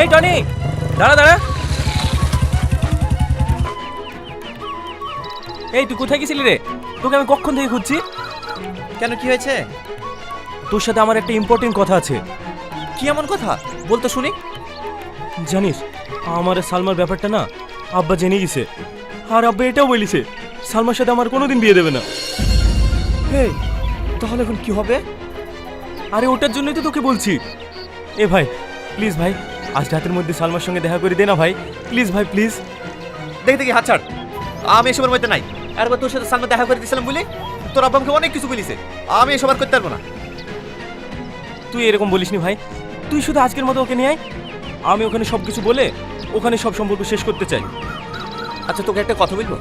এই টনি, দাঁড়া দাঁড়া। এই তুই কোথায় গেছিলি রে? তোকে আমি কখন থেকে খুঁজছি। কেন, কি হয়েছে? তোর সাথে আমার একটা ইম্পর্টেন্ট কথা আছে। কি এমন কথা বলতো শুনি। জানিস আমার সালমার ব্যাপারটা না আব্বা জেনে গেছে, আর আব্বা এটাও বলিছে সালমার সাথে আমার কোনোদিন বিয়ে দেবে না। হে, তাহলে এখন কি হবে? আরে ওটার জন্যই তো তোকে বলছি। এ ভাই প্লিজ ভাই, আজ রাতের মধ্যে সালমার সঙ্গে দেখা করে দে না ভাই, প্লিজ ভাই প্লিজ। দেখি দেখি, হাত ছাড়। আমি এসবের মধ্যে নাই। একবার তোর সাথে সামনে দেখা করে দিয়েছিলাম বলে তোর আব্বা আমাকে অনেক কিছু বলিছে। আমি এসব আর করতে পারবো না। তুই এরকম বলিসনি ভাই, তুই শুধু আজকের মতো ওকে নিয়ে আয়। আমি ওখানে সব কিছু বলে ওখানে সব সম্পর্ক শেষ করতে চাই। আচ্ছা, তোকে একটা কথা বলবো।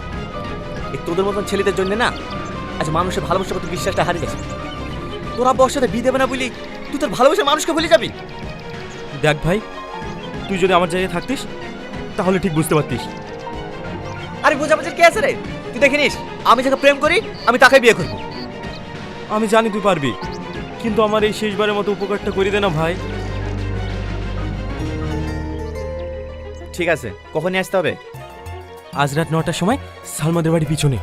এই তোদের মতন ছেলেদের জন্য না আজ মানুষের ভালোবাসার প্রতি বিশ্বাসটা হারিয়ে গেছে। তোর আব্বা ওর সাথে বিয়ে দেবে না বলি তুই তোর ভালোবাসার মানুষকে ভুলে যাবি? দেখ ভাই, তুই যদি আমার জায়গায় থাকতিস তাহলে ঠিক বুঝতে পারতিস। আরে বোঝাবুঝির কে আছে রে? তুই দেখে নিস, আমি যাকে প্রেম করি আমি তাকে বিয়ে করবো। আমি জানি তুই পারবি, কিন্তু আমার এই শেষবারের মতো উপকারটা করে দে না ভাই। ঠিক আছে, কখনই আসতে হবে? আজ রাত 9টার সময় সালমাদের বাড়ি পিছনে।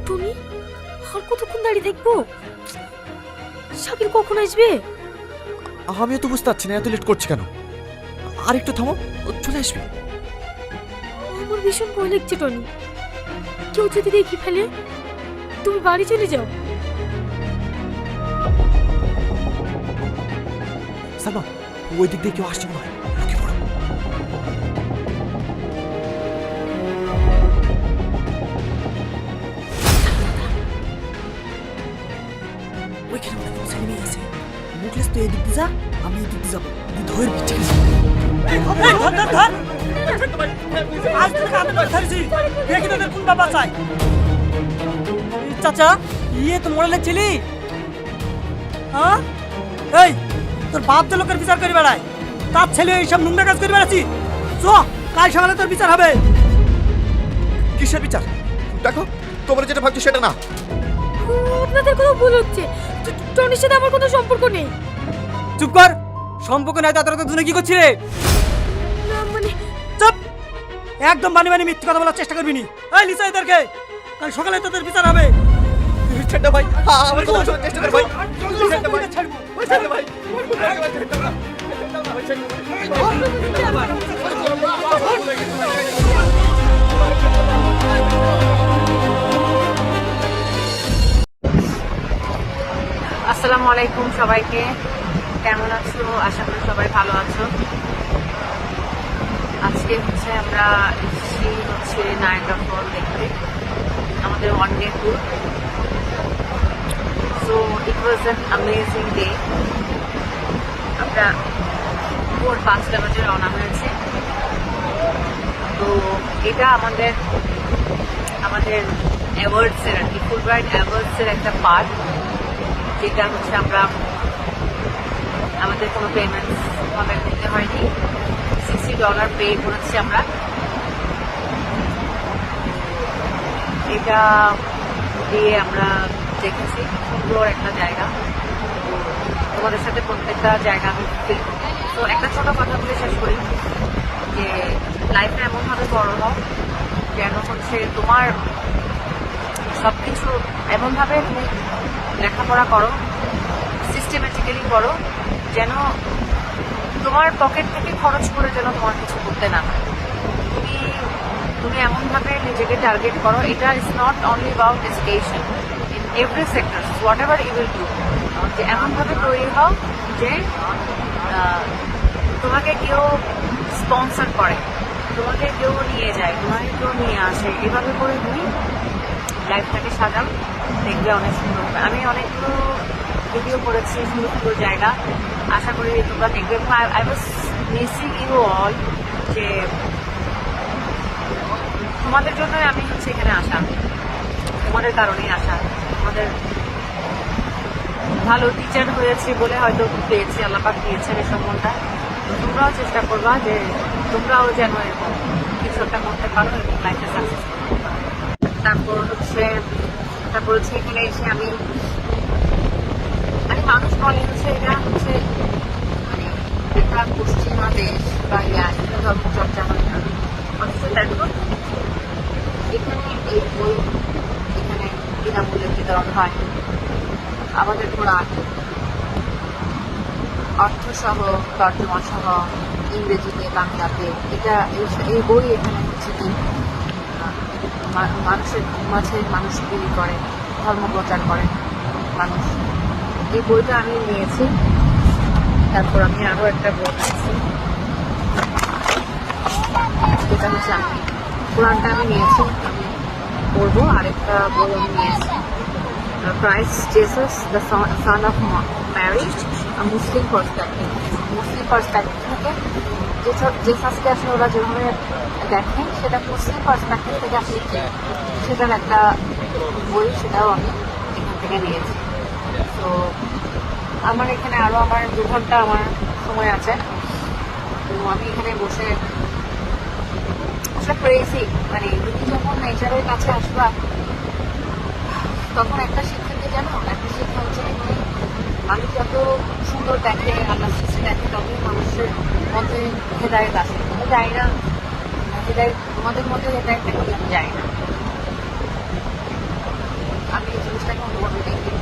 তুমি আর কতক্ষণ দাঁড়িয়ে দেখবো? শাকিল কখন আসবে? আমিও তো বুঝতে পারছি না এত লেট করছি কেন। আর একটু থামো, ও চলে আসবে। আমার ভীষণ ভয় লাগছে টনি, কেউ যদি দেখি ফেলে। তুমি বাড়ি চলে যাও। সালমা, ওই দিক দিয়ে কেউ আসছে মনে হয়। লুকিয়ে পড়ো। ওইখানে মনে হয় ছেলে মেয়ে আছে। মুখলেস তুই এই দিক দিয়ে যা, আমি এই দিক দিয়ে যাবো। ধৈর্য ঠিক আছে। চাচা, ইয়ে তো মোড়ালের ছিলি? হ্যাঁ, এই তোর বাপ তো লোকের বিচার করে বেড়ায়, তার ছেলে এইসব নোংরা কাজ করে বেড়াচ্ছি। চ, কাল সকালে তোর বিচার হবে। কিসের বিচার? দেখো, তোমরা যেটা ভাবছো সেটা না। আপনাদের কোনো ভুল হচ্ছে। টনির সাথে আমার কোনো সম্পর্ক নেই। চুপ কর, সম্পর্ক নাই তো তোরা দুজনে কি করছিস রে? না মানে চুপ, একদম বানি বানি মিথ্যে কথা বলার চেষ্টা করবি নি। এই লিসা, এদেরকে কাল সকালে তোদের বিচার হবে। ছেড়ে ভাই, আমার কথা শোনার চেষ্টা কর ভাই। ছেড়ে ভাই, ছেড়ে ভাই। আসসালামু আলাইকুম সবাইকে। কেমন আছো? আশা করি সবাই ভালো আছো। আজকে আমরা এসেছি নায়াগ্রা ফল দেখতে, আমাদের one day tour. So it was an amazing day. আমরা ভোর 5টা বাজে রওনা হয়েছে। তো এটা আমাদের অ্যাওয়ার্ডসের আর কি, ফুলব্রাইট অ্যাওয়ার্ডসের একটা পার্ট, যেটা আমরা আমাদের কোনো পেমেন্ট ভাবে দিতে হয়নি। $60 পে করেছি আমরা। এটা দিয়ে আমরা দেখেছি সুন্দর একটা জায়গা। তোমাদের সাথে প্রত্যেকটা জায়গা আমি ফিল করি। তো একটা ছোট কথা বলে শেষ করি যে লাইফে এমনভাবে বড় হও যেন তোমার সবকিছু এমনভাবে তুমি লেখাপড়া করো, সিস্টেমেটিক্যালি করো, যেন তোমার পকেট থেকে খরচ করে যেন তোমার কিছু করতে না হয়। তুমি এমনভাবে নিজেকে টার্গেট করো। এটা is not only about education, in every sector, whatever you will do, যে এমনভাবে তৈরি হও যে তোমাকে কেউ স্পন্সর করে, তোমাকে কেউ নিয়ে যায়, তোমাকে কেউ নিয়ে আসে। এভাবে করে তুমি লাইফটাকে সাজাও, দেখবে অনেক সুন্দর হবে। আমি অনেকগুলো ভিডিও করেছি সুন্দর সুন্দর জায়গা, আশা করি তোমরা দেখবে। I was missing you all, যে তোমাদের জন্যই আমি এখানে আসা, তোমাদের কারণেই আসা। তোমাদের ভালো টিচার হয়েছে বলে হয়তো পেয়েছি, আল্লাপাক দিয়েছেন এই সম্মানটা। তোমরাও চেষ্টা করবা যে তোমরাও যেন এরকম কিছু একটা করতে পারো এবং লাইফে সাকসেস করতে পারো। তারপর হচ্ছে এখানে এসে আমি মানে মানুষ বলে হচ্ছে এটা হচ্ছে মানে একটা পশ্চিমা দেশ বা এখানে ধর্ম চর্চা হয় না, অথচ দেখো এখানে এই বই এখানে বিনামূল্যে বিতরণ হয়। আমাদের কোরআন অর্থসহ তর্জমা সহ ইংরেজিতে বাংলাতে এটা এই বই এখানে হচ্ছে কি মানুষের মাঝে মানুষ বিলি করে, ধর্ম প্রচার করে মানুষ। এই বইটা আমি নিয়েছি। তারপর আমি আরো একটা বই নিয়েছি, এটা হচ্ছে আমি কোরআনটা আমি নিয়েছি, আমি পড়বো। আরেকটা বই আমি নিয়েছি, Christ Jesus the son of Mary, Muslim perspective. Muslim perspective থেকে জেসাসকে আসলে ওরা যেভাবে দেখেন সেটা মুসলিম পার্সপেক্টিভ থেকে আসলে সেটার একটা বই, সেটাও আমি এখান থেকে নিয়েছি। তো আমার এখানে আরো আমার 2 ঘন্টা আমার সময় আছে। তো আমি এখানে বসে আসলে ক্রেজি, মানে তুমি যখন নেচারের কাছে আসবা তখন একটা শিক্ষাকে জানো, একটা শিক্ষা হচ্ছে মানুষ যত সুন্দর দেখে, আল্লাহ সৃষ্টি দেখে, তখন মানুষের মধ্যে হেদায়ত আসে। আমি যাই না হেদায়ত তোমাদের মধ্যে হেদায়তটা কি আমি যাই না, আমি এই জিনিসটাকে অনুভবে দেখি।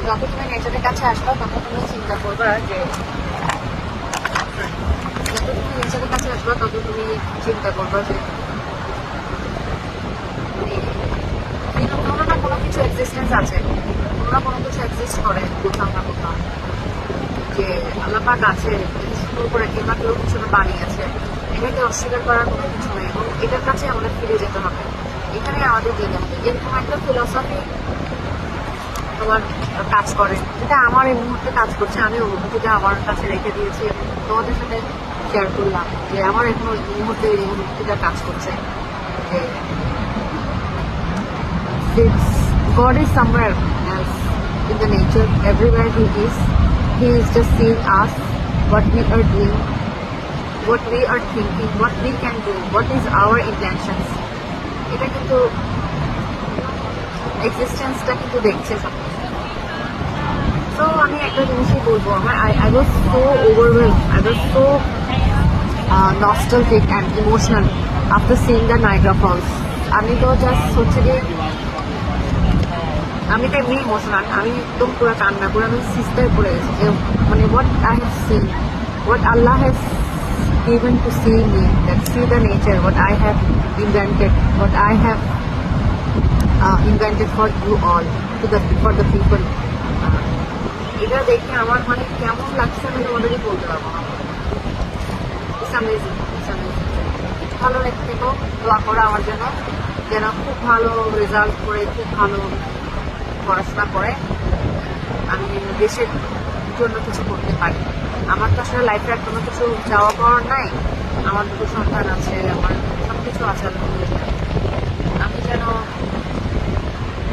যখন তুমি নেচারের কাছে আসবা তখন তুমি চিন্তা করবা যে যত তুমি নেচারের কাছে আসবা তত তুমি চিন্তা করবা যে কোনো না কোনো কিছু এক্সিস্টেন্স আছে, কোনো না কোনো কিছু এক্সিস্ট করে কোথাও না কোথাও, যে আল্লাপাক আছে, সুন্দর করে কিংবা কেউ কিছু বানিয়েছে, এটাকে অস্বীকার করার কোনো কিছু নেই এবং এটার কাছে আমাদের ফিরে যেতে হবে, এখানে আমাদের যেতে হবে। এরকম একটা ফিলসফি তোমার কাজ করে, যেটা আমার এই মুহূর্তে কাজ করছে। আমি অনুভূতিটা আমার কাছে রেখে দিয়েছি, তোমাদের সাথে শেয়ার করলাম যে আমার এখনো এই মুহূর্তে এই অনুভূতিটা কাজ করছে যে God is somewhere else in the nature, everywhere He is just seeing us, what we are doing, what we are thinking, what we can do, what is our intentions. এটা কিন্তু এক্সিস্টেন্সটা কিন্তু দেখছে সব। তো আমি একটা জিনিসই বলবো, I was so overwhelmed, I was so nostalgic and emotional after seeing the Niagara Falls. আমি তো জাস্ট হচ্ছে যে আমি তো এমনি ইমোশনাল, আমি একদম পুরো কান্না করে আমি সিস্টার করে গেছি যে মানে what I have seen, what Allah has given to see me, that see the nature, what I have invented, what I have invented for you all, for the people. এটা দেখে আমার মানে কেমন লাগছে আমি তোমাদেরই বলতে পারবো না। It's amazing, it's amazing. ভালো থেকো, দোয়া করো আমার জন্য যেন খুব ভালো রেজাল্ট করে, খুব ভালো পড়াশোনা করে আমি দেশের জন্য কিছু করতে পারি। আমার তো আসলে লাইফে আর কোনো কিছু চাওয়া পাওয়ার নাই, আমার 2 সন্তান আছে, আমার সব কিছু আছে আলহামদুলিল্লাহ। আমি যেন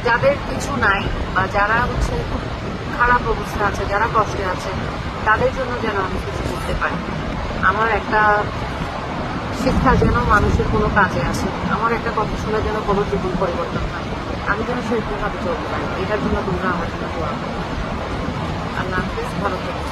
যাদের কিছু নাই বা যারা হচ্ছে খুব খারাপ অবস্থা আছে, যারা কষ্টে আছে, তাদের জন্য যেন আমি কিছু করতে পারি। আমার একটা শিক্ষা যেন মানুষের কোনো কাজে আসে, আমার একটা কথা শুনে যেন কোনো জীবন পরিবর্তন হয়, আমি যেন সেরকমভাবে চলতে পারি। এটার জন্য তোমরা আমার জন্য দোয়া করো। আল্লাহ হাফেজ, ভালো থেকো।